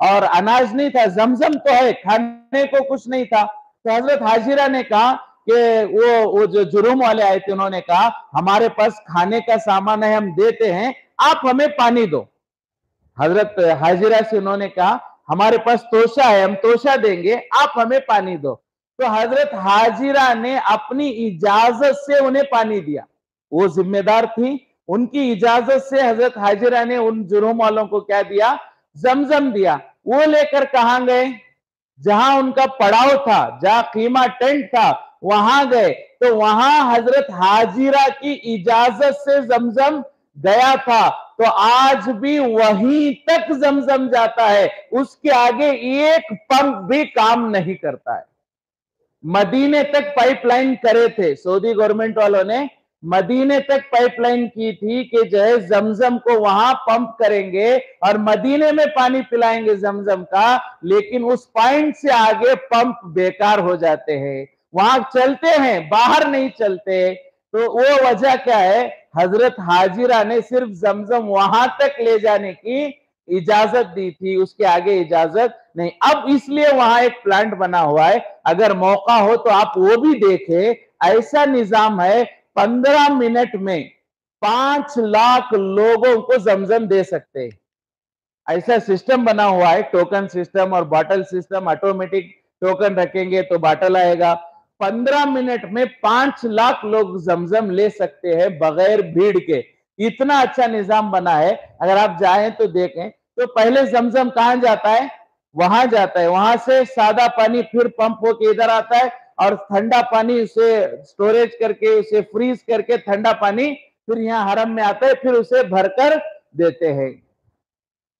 اور اناج نہیں تھا، زمزم تو ہے، کھانے کو کچھ نہیں تھا. تو حضرت حاجرہ نے کہا کہ وہ جو جرم والے آئے تھے انہوں نے کہا ہمارے پاس کھانے کا سامان ہے، ہم دیتے ہیں، آپ ہمیں پانی دو. حضرت حاجرہ سے انہوں نے کہا ہمارے پاس توشہ ہے، ہم توشہ دیں گے، آپ ہمیں پانی دو. تو حضرت حاجرہ نے اپنی اجازت سے انہیں پانی دیا. وہ ذمہ دار تھی، ان کی اجازت سے حضرت حاجرہ نے ان جرم والوں کو کیا دیا؟ زمزم دیا. وہ لے کر کہاں گئے؟ جہاں ان کا پڑاؤ تھا، جہاں خیمہ ٹینٹ تھا، وہاں گئے. تو وہاں حضرت حاجرہ کی اجازت سے زمزم گیا تھا. تو آج بھی وہیں تک زمزم جاتا ہے، اس کے آگے ایک پمپ بھی کام نہیں کرتا ہے. مدینے تک پائپ لائن کرے تھے سعودی گورنمنٹ والوں نے، مدینے تک پائپ لائن کی تھی کہ جو ہے زمزم کو وہاں پمپ کریں گے اور مدینے میں پانی پلائیں گے زمزم کا، لیکن اس پوائنٹ سے آگے پمپ بیکار ہو جاتے ہیں، وہاں چلتے ہیں، باہر نہیں چلتے. تو وہ وجہ کیا ہے؟ حضرت حاجرہ نے صرف زمزم وہاں تک لے جانے کی اجازت دی تھی، اس کے آگے اجازت نہیں. اب اس لیے وہاں ایک پلانٹ بنا ہوا ہے، اگر موقع ہو تو آپ وہ بھی دیکھیں. ایسا نظام ہے 15 منٹ میں 5 لاکھ لوگوں کو زمزم دے سکتے ہیں. ایسا سسٹم بنا ہوا ہے، ٹوکن سسٹم اور باٹل سسٹم. آٹومیٹک ٹوکن رکھیں گے تو باٹل آئے گا. 15 منٹ میں 5 لاکھ لوگ زمزم لے سکتے ہیں بغیر بھیڑ کے. اتنا اچھا نظام بنا ہے، اگر آپ جائیں تو دیکھیں. تو پہلے زمزم کہاں جاتا ہے؟ وہاں جاتا ہے، وہاں سے سادہ پانی پھر پمپ ہو کے ادھر آتا ہے اور ٹھنڈا پانی اسے سٹوریج کر کے اسے فریز کر کے ٹھنڈا پانی پھر یہاں حرم میں آتا ہے، پھر اسے بھر کر دیتے ہیں.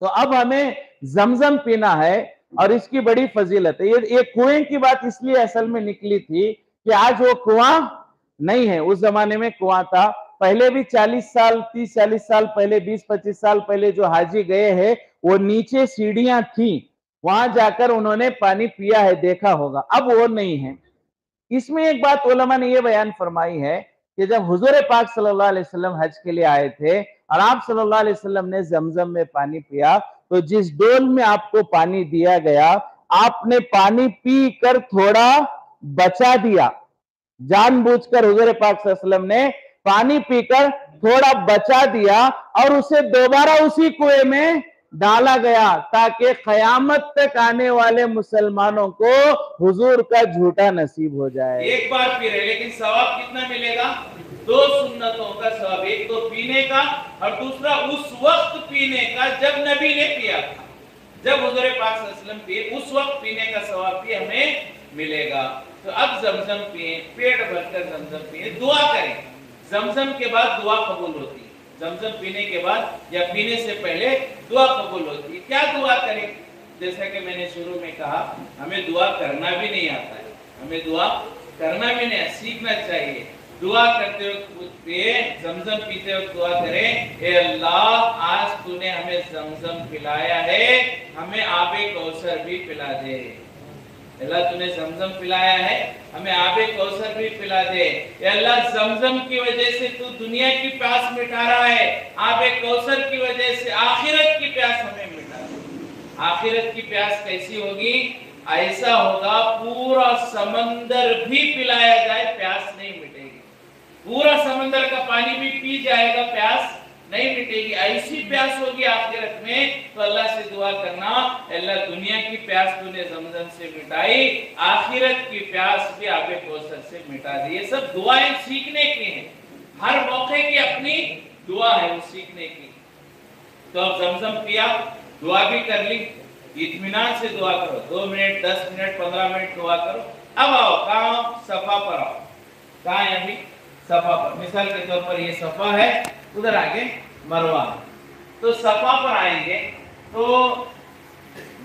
تو اب ہمیں زمزم پینا ہے اور اس کی بڑی فضیلت ہے. یہ کنویں کی بات اس لیے اصل میں نکلی تھی کہ آج وہ کنواں نہیں ہے، اس زمانے میں کنواں تھا. پہلے بھی 40 سال 30-40 سال پہلے 20-25 سال پہلے جو حاجی گئے ہیں وہ نیچے سیڑھیاں تھیں، وہاں جا کر انہوں نے پانی پیا ہے، دیکھا ہوگا. اب وہ نہیں ہے. اس میں ایک بات علماء نے یہ بیان فرمائی ہے کہ جب حضور پاک صلی اللہ علیہ وسلم حج کے لیے آئے تھے اور آپ صلی اللہ علیہ وسلم نے زمزم میں پانی پیا، تو جس ڈول میں آپ کو پانی دیا گیا آپ نے پانی پی کر تھوڑا بچا دیا. جان بوجھ کر حضور پاک صلی اللہ علیہ وسلم نے پانی پی کر تھوڑا بچا دیا اور اسے دوبارہ اسی کنویں میں ڈالا گیا تاکہ قیامت تک آنے والے مسلمانوں کو حضور کا جھوٹا نصیب ہو جائے. ایک بار پی رہے لیکن ثواب کتنا ملے گا؟ 2 سنتوں کا ثواب، ایک تو پینے کا اور دوسرا اس وقت پینے کا جب نبی نے پیا تھا. جب حضور پاک صلی اللہ علیہ وسلم پیے اس وقت پینے کا ثواب بھی ہمیں ملے گا. تو اب زمزم پیئیں، پیٹ بھر کر زمزم پیئیں، دعا کریں. زمزم کے بعد دعا قبول ہوتی ہے. زمزم پینے کے بعد یا پینے سے پہلے دعا قبول ہوتی ہے. کیا دعا کریں؟ جیسا کہ میں نے شروع میں کہا ہمیں دعا کرنا بھی نہیں آتا ہے، ہمیں دعا کرنا بھی نہیں، سیکھنا چاہیے. دعا کرتے وقت زمزم پیتے وقت دعا کریں اے اللہ آج تو نے ہمیں زمزم پلایا ہے، ہمیں آب کوثر بھی پلا دے. اللہ تو نے زمزم پلایا ہے، ہمیں آب کوثر بھی پلا دے. اے اللہ زمزم کی وجہ سے تو دنیا کی پیاس مٹا رہا ہے، آب کوثر کی وجہ سے آخرت کی پیاس ہمیں مٹا دے. آخرت کی پیاس کیسی ہوگی؟ ایسا ہوگا پورا سمندر بھی پلایا جائے پیاس نہیں مٹے گی. پورا سمندر کا پانی بھی پی جائے گا پیاس نہیں مٹے گی. ایسی پیاس ہوگی آخرت میں. تو اللہ سے دعا کرنا اللہ دنیا کی پیاس تو نے زمزم سے مٹائی، آخرت کی پیاس بھی آب کوثر سے مٹا دی. یہ سب دعائیں سیکھنے کی ہیں، ہر موقع کی اپنی دعا ہے وہ سیکھنے کی. تو اب زمزم پیا، دعا بھی کر لی، اطمینان سے دعا کرو. 2 منٹ 10 منٹ 15 منٹ دعا کرو. اب آؤ کہاں؟ صفا پر آؤ. کہاں ہے ابھی؟ صفا پر. مثال کے طور پر یہ صفا ہے، ادھر آگے مروہ. تو صفا پر آئیں گے تو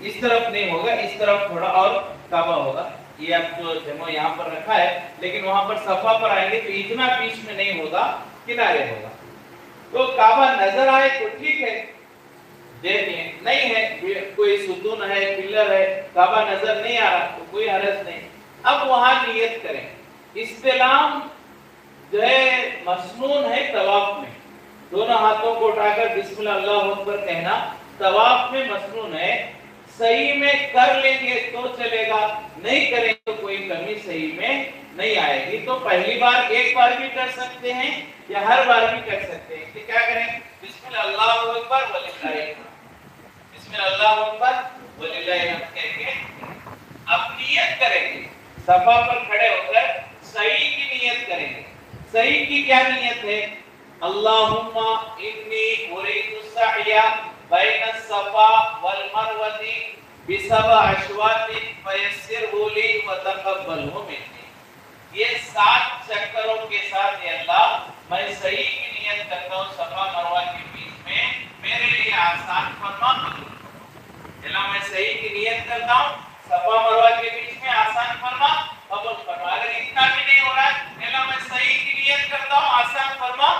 اس طرف نہیں ہوگا، اس طرف تھوڑا اور کعبہ ہوگا. یہ اب جو جمع یہاں پر رکھا ہے لیکن وہاں پر صفا پر آئیں گے تو اتنا بیچ میں نہیں ہوگا، کنارے ہوگا. تو کعبہ نظر آئے تو ٹھیک ہے، دیکھیں نہیں ہے کوئی ستون ہے پلر ہے کعبہ نظر نہیں آ رہا تو کوئی حرج نہیں. اب وہاں نیت کریں. استلام جو ہے مسنون ہے طواف میں، دونوں ہاتھوں کو اٹھا کر بسم اللہ اللہ اکبر کہنا طواف میں مسنون ہے. صحیح میں کر لیں گے تو چلے گا، نہیں کریں تو کوئی کمی صحیح میں نہیں آئے گی۔ تو پہلی بار ایک بار بھی کر سکتے ہیں یا ہر بار بھی کر سکتے ہیں۔ کہ کیا کریں؟ بسم اللہ اللہ اکبر وللہ الحمد، بسم اللہ اللہ اکبر وللہ الحمد کہہ کے اب نیت کریں گے، صفا پر کھڑے ہو کر صحیح کی نیت کریں گے۔ صحیح کی کیا نیت ہے؟ اللہم انی ارید السعی بین الصفا والمروہ بسبع اشواط فیسرہ لی وتقبلہ منی۔ یہ 7 چکروں کے ساتھ، یا اللہ میں صحیح کی نیت کرتا ہوں صفا مروہ کے بیچ میں، میرے لیے آسان فرما۔ اللہ میں صحیح کی نیت کرتا ہوں صفا مروہ کے بیچ میں، آسان فرما، قبول فرما۔ اگر اتنا بھی نہیں ہو رہا ہے، اللہ میں صحیح کی نیت کرتا ہوں، آسان فرما،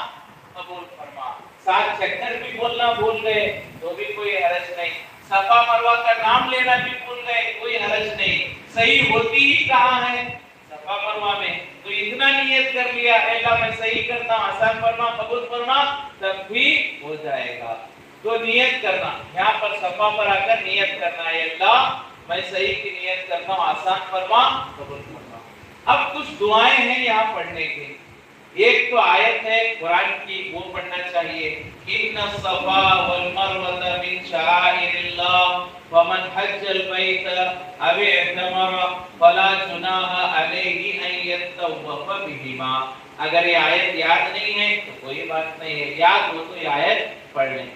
قبول فرما۔ 7 چکر بھی بولنا بھول گئے تو بھی کوئی حرج نہیں، صفا مروہ کا نام لینا بھی بھول گئے کوئی حرج نہیں۔ صحیح ہوتی ہی کہاں ہے؟ صفا مروہ میں۔ تو اتنا نیت کر لیا، اللہ میں صحیح کرتا ہوں، آسان فرما، قبول فرما، تب بھی ہو جائے گا۔ تو نیت کرنا، یہاں پر صفا پر آ کر نیت کرنا ہے، اللہ میں صحیح کی نیت کرتا ہوں، آسان فرما، قبول فرما۔ اب کچھ دعائیں ہیں یہاں پڑھنے کی۔ ایک تو آیت ہے قرآن کی، وہ پڑھنا چاہیے، ان الصفا والمروہ من شعائر اللہ ومن حج البیت او اعتمر فلا جناح علیہ ان یطوف بہما۔ اگر یہ آیت یاد نہیں ہے تو کوئی بات نہیں ہے، یاد ہو تو یہ آیت پڑھ لیں۔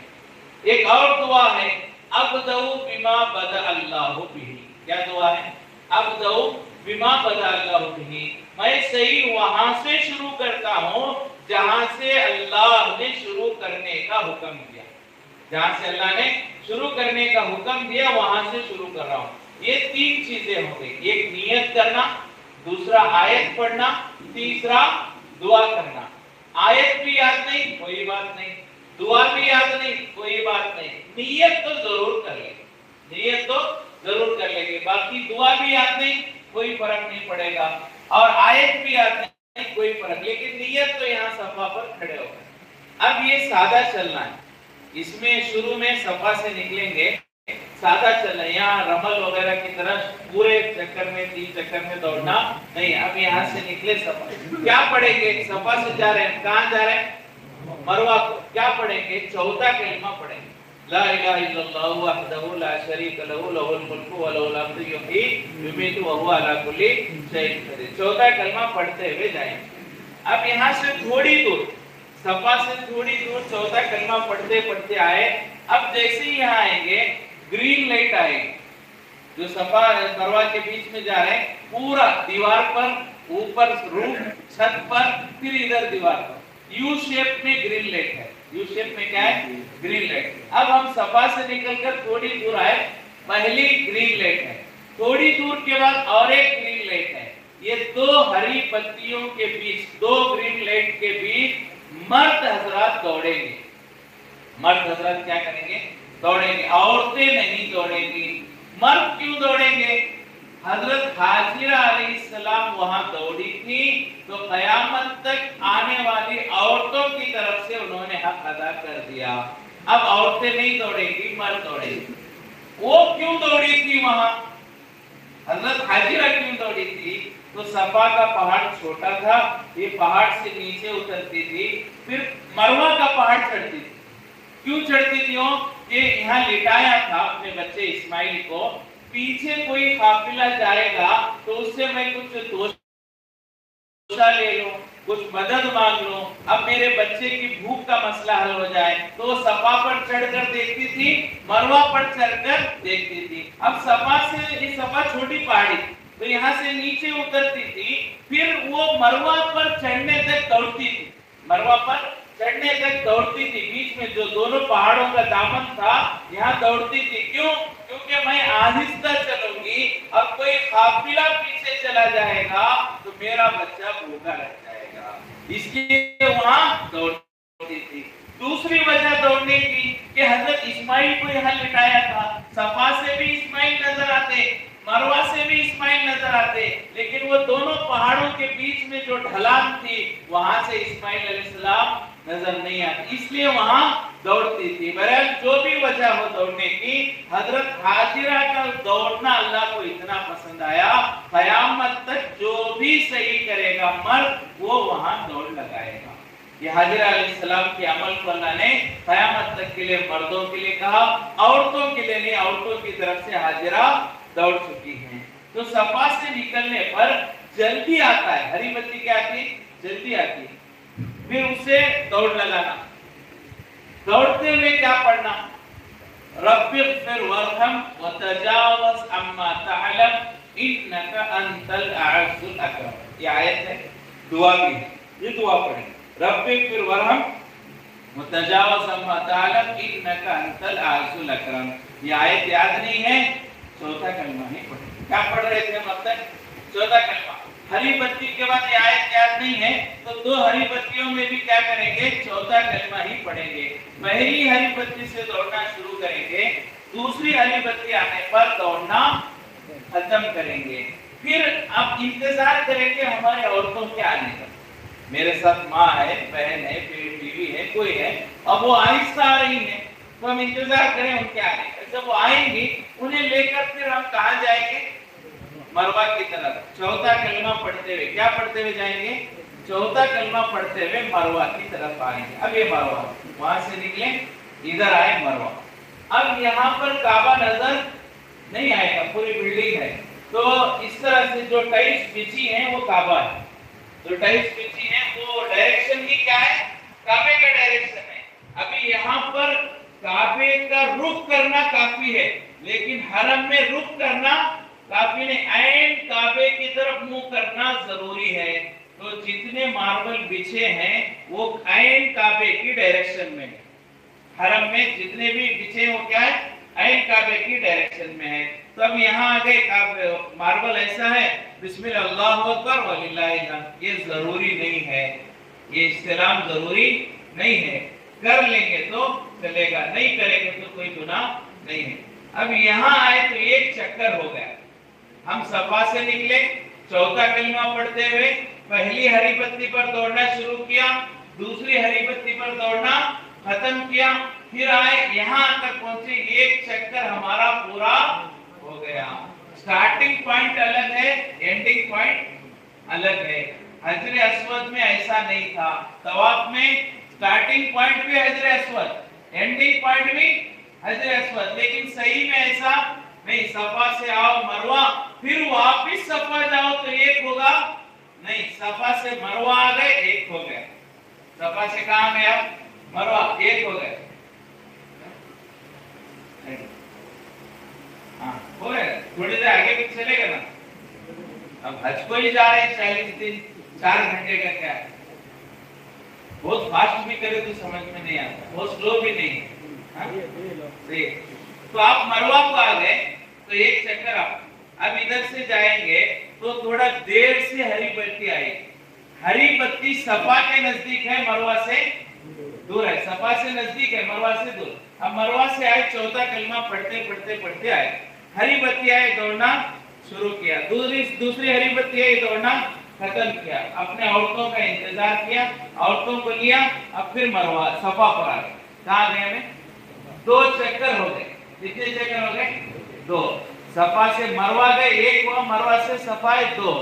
ایک اور دعا ہے، ابدؤ بما بدأ اللہ بہ۔ کیا دعا ہے؟ ابدؤ بما بدأ اللہ بہ، میں صحیح وہاں سے شروع کرتا ہوں جہاں سے اللہ نے شروع کرنے کا حکم دیا۔ جہاں سے اللہ نے شروع کرنے کا حکم دیا وہاں سے شروع کر رہا ہوں۔ یہ 3 چیزیں ہو گئی، ایک نیت کرنا، دوسرا آیت پڑھنا، تیسرا دعا کرنا۔ آیت بھی یاد نہیں کوئی بات نہیں، دعا بھی یاد نہیں کوئی بات نہیں، نیت تو ضرور کر لیں گے، نیت تو ضرور کر لیں گے۔ باقی دعا بھی یاد نہیں کوئی فرق نہیں پڑے گا، اور آیت بھی یاد نہیں کوئی فرق، لیکن نیت تو یہاں صفا پر کھڑے ہو گئے۔ اب یہ سادہ چلنا ہے، اس میں شروع میں صفا سے نکلیں گے، سادہ چلنا ہے، یہاں رمل وغیرہ کی طرح پورے چکر میں 3 چکر میں دوڑنا نہیں۔ اب یہاں سے نکلے صفا، کیا پڑھیں گے؟ صفا سے جا رہے ہیں، کہاں جا رہے ہیں؟ مروہ کو۔ کیا پڑھیں گے؟ 14 کلمہ پڑھیں گے، لا الہ الا اللہ وحدہ لا شریک لہ لہ الملک ولہ الحمد یحیی ویمیت وہو علی کل شیء قدیر۔ 14 کلمہ پڑھتے ہوئے جائیں۔ اب یہاں سے تھوڑی دور، صفا سے تھوڑی دور 14 کلمہ پڑھتے پڑھتے آئے۔ اب جیسے ہی یہاں آئیں گے گرین لائٹ آئے گی، جو صفا مروہ کے بیچ میں جا رہے ہیں، پورا دیوار پر، اوپر روف، چھت پر، پھر ادھر دیوار پر یو شیپ میں گرین لائٹ ہے۔ یو شیپ میں کیا ہے؟ Green light. اب ہم صفا سے نکل کر تھوڑی دور آئے، پہلی گرین لائٹ ہے، تھوڑی دور کے بعد اور ایک گرین لائٹ ہے۔ یہ 2 ہری پتیوں کے بیچ، 2 گرین لائٹ کے بیچ مرد حضرات دوڑیں گے۔ مرد حضرات کیا کریں گے؟ دوڑیں گے، عورتیں نہیں دوڑیں گی۔ مرد کیوں دوڑیں گے؟ حضرت حاجرہ علیہ السلام وہاں دوڑی تھی تو قیامت تک آنے والی عورتوں کی طرف سے انہوں نے حق ادا کر دیا۔ اب عورتیں نہیں دوڑیں گی، مرد دوڑیں گی۔ وہ کیوں دوڑی تھی وہاں؟ حضرت حاجرہ کیوں دوڑی تھی؟ تو صفا کا پہاڑ چھوٹا تھا، یہ پہاڑ سے نیچے اترتی تھی، پھر مروہ کا پہاڑ چڑھتی تھی۔ کیوں چڑھتی تھی وہ؟ کہ یہاں لٹایا تھا اپنے بچے اسماعیل کو، پیچھے کوئی قافلہ جائے گا تو اس سے میں کچھ توشہ لے لوں، کچھ مدد مانگ لوں، اب میرے بچے کی بھوک کا مسئلہ حل ہو جائے۔ تو وہ صفا پر چڑھ کر دیکھتی تھی، مروہ پر چڑھ کر دیکھتی تھی۔ اب صفا سے، یہ صفا چھوٹی پہاڑی تو یہاں سے نیچے اترتی تھی، پھر وہ مروہ پر چڑھنے تک دوڑتی تھی، مروہ پر چڑھنے تک دوڑتی تھی، بیچ میں جو دونوں پہاڑوں کا دامن تھا یہاں دوڑتی تھی۔ کیوں؟ کیونکہ میں آہستہ چلوں گی، اب کوئی قافلہ پیچھے چلا جائے گا تو میرا بچہ بھوکا رہ جائے گا، اس لیے وہاں دوڑتی تھی۔ دوسری وجہ دوڑنے کی کہ حضرت اسماعیل کو یہاں لٹایا تھا، صفا سے بھی اسماعیل نظر آتے، مروہ سے بھی اسماعیل نظر آتے، لیکن وہ دونوں پہاڑوں کے بیچ میں جو ڈھلان تھی وہاں سے اسماعیل علیہ السلام نظر نہیں آتے، اس لیے وہاں دوڑتی تھی. بہرحال جو بھی وجہ ہو دوڑنے کی, حضرت حاجرہ کا دوڑنا اللہ کو اتنا پسند آیا, قیامت تک جو بھی صحیح کرے گا مرد وہ وہاں دوڑ لگائے گا. یہ حاجرہ علیہ السلام کے عمل کو اللہ نے قیامت تک کے لیے مردوں کے لیے کہا, عورتوں کے لیے نہیں. عورتوں کی طرف سے حاجرہ دوڑ چکی ہیں. تو صفا سے نکلنے پر جلدی آتا ہے, ہری بتی کیا آتی, جلدی آتی ہے. پھر اسے دوڑ لگانا, دوڑتے ہوئے کیا پڑھنا, رب اغفر وارحم وتجاوز عما تعلم انک انت الاعز الاکرم. یہ آیت ہے, دعا بھی ہے, یہ دعا پڑھیں. رب اغفر وارحم وتجاوز عما تعلم انک انت الاعز الاکرم. یہ آیت یاد نہیں ہے, چوتھا کلمہ نہیں پڑھیں. کیا پڑھ رہے تھے مطلب, چوتھا کلمہ. ہری بتی کے بعد یہ آیت یاد نہیں ہے تو دو ہری بتیوں میں بھی کیا کریں گے, چوتھا کلمہ ہی پڑھیں گے. پہلی ہری بتی سے دوڑنا شروع کریں گے, دوسری ہری بتی آنے پر دوڑنا ختم کریں گے. پھر اب انتظار کریں گے ہمارے عورتوں کے آنے کا. میرے ساتھ ماں ہے, بہن ہے, بیوی ہے, کوئی ہے, اب وہ آہستہ آ رہی ہیں تو ہم انتظار کریں ان کے آنے کا. جب وہ آئیں گی انہیں لے کر پھر ہم کہاں جائیں گے, مروہ کی طرف. چوتھا کلمہ پڑھتے ہوئے, کیا پڑھتے ہوئے جائیں گے, چوتھا کلمہ پڑھتے ہوئے مروہ کی طرف آئیں گے. اب یہ مروہ, وہاں سے نکلیں ادھر آئے مروہ. اب یہاں پر کعبہ نظر نہیں آئے گا, پوری بلڈنگ ہے. تو اس طرح سے جو ٹائلس بچھی ہیں وہ کعبہ ہے, جو ٹائلس بچھی ہیں وہ ڈائریکشن کی کیا ہے, کعبے کا ڈائریکشن ہے. ابھی یہاں پر کعبے کا رخ کرنا کافی ہے, لیکن حرم میں رخ کرنا کافی نہیں, عین کعبے کی طرف منہ کرنا ضروری ہے. تو جتنے ماربل بچھے ہیں وہ عین کعبے کی ڈائریکشن میں, حرم میں جتنے بھی بچھے وہ کیا ہے, عین کعبے کی ڈائریکشن میں ہے. تو اب یہاں آ گئے, ماربل ایسا ہے, بسم اللہ اللہ اکبر وللہ الحمد. یہ ضروری نہیں ہے, یہ استلام ضروری نہیں ہے. کر لیں گے تو چلے گا, نہیں کریں گے تو کوئی گناہ نہیں ہے. اب یہاں آئے تو ایک چکر ہو گیا. ہم صفا سے نکلے, چوتھا کلمہ پڑھتے ہوئے پہلی ہری بتی پر دوڑنا شروع کیا, دوسری ہری بتی پر دوڑنا ختم کیا, پھر آئے یہاں تک پہنچے, ایک چکر ہمارا پورا ہو گیا. سٹارٹنگ پوائنٹ الگ ہے, اینڈنگ پوائنٹ الگ ہے. حجر اسود میں ایسا نہیں تھا. طواف میں سٹارٹنگ پوائنٹ بھی حجر اسود, اینڈنگ پوائنٹ بھی حجر اسود, لیکن صحیح میں ایسا نہیں. صفا سے آؤ مروہ, پھر واپس صفا جاؤ تو ایک ہوگا نہیں. صفا سے مروہ آ گئے, ایک ہو گیا. صفا سے کہاں گیا, مروہ, ایک ہو گئے. ہاں ہو گئے, تھوڑی دیر آگے بھی چلے گا نا. اب حج کو ہی جا رہے ہیں 40 دن, 4 گھنٹے کا کیا ہے. بہت فاسٹ بھی کرے تو سمجھ میں نہیں آتا, بہت سلو بھی نہیں. تو آپ مروہ کو آ گئے تو ایک چکر آپ اب ادھر سے جائیں گے تو تھوڑا دیر سے ہری بتی آئے گی. ہری بتی صفا کے نزدیک ہے, مروہ سے دور ہے. صفا سے نزدیک ہے, مروہ سے دور. اب مروہ سے آئے, چوتھا کلمہ پڑھتے پڑھتے پڑھتے آئے, ہری بتی آئے, دوڑنا شروع کیا. دوسری ہری بتی آئی, دوڑنا ختم کیا. اپنے عورتوں کا انتظار کیا, عورتوں کو لیا, اب پھر مروہ صفا پر آ گئے. کہاں گئے ہمیں, 2 چکر ہو گئے. کتنے چکر ہو گئے, 2. صفا سے مروہ گئے, ایک ہوا, مروہ سے صفا 2.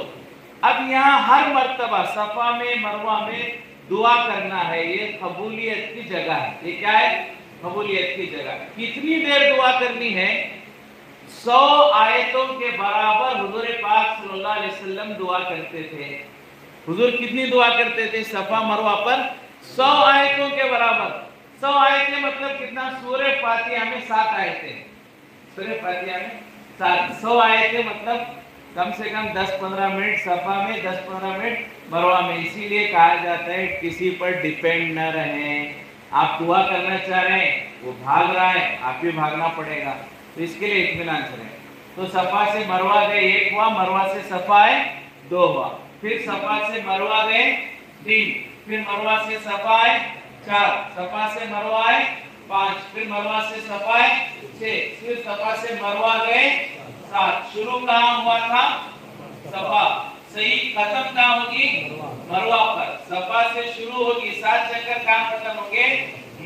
اب یہاں ہر مرتبہ صفا میں مروہ میں دعا کرنا ہے. یہ قبولیت کی جگہ ہے. یہ کیا ہے, قبولیت کی جگہ. کتنی دیر دعا کرنی ہے, 100 آیتوں کے برابر حضور پاک صلی اللہ علیہ وسلم دعا کرتے تھے. حضور کتنی دعا کرتے تھے صفا مروہ پر, 100 آیتوں کے برابر. 100 آیتیں مطلب کتنا, سورہ فاتحہ میں 7 آیتیں, سورہ فاتحہ میں 7. 100 آیتیں مطلب کم سے کم 10-15 منٹ صفا میں, 10-15 منٹ مروہ میں. اسی لیے کہا جاتا ہے کسی پر ڈیپینڈ نہ رہیں. آپ دعا کرنا چاہ رہے ہیں, وہ بھاگ رہا ہے, آپ بھی بھاگنا پڑے گا, تو اس کے لیے اطمینان سے رہیں. تو صفا سے مروہ گئے, 1 ہوا, مروہ سے صفا آئے, 2 ہوا. پھر صفا سے مروہ گئے, 3. پھر مروہ سے صفا آئے, 4. صفا سے مروہ آئے, 5. پھر مروہ سے صفا آئے, 6. پھر صفا سے مروہ گئے, 7. شروع کہاں ہوا تھا, صفا. صحیح ختم کہاں ہوگی, مروہ پر. صفا سے شروع ہوگی, 7 چکر کہاں ختم ہوں گے,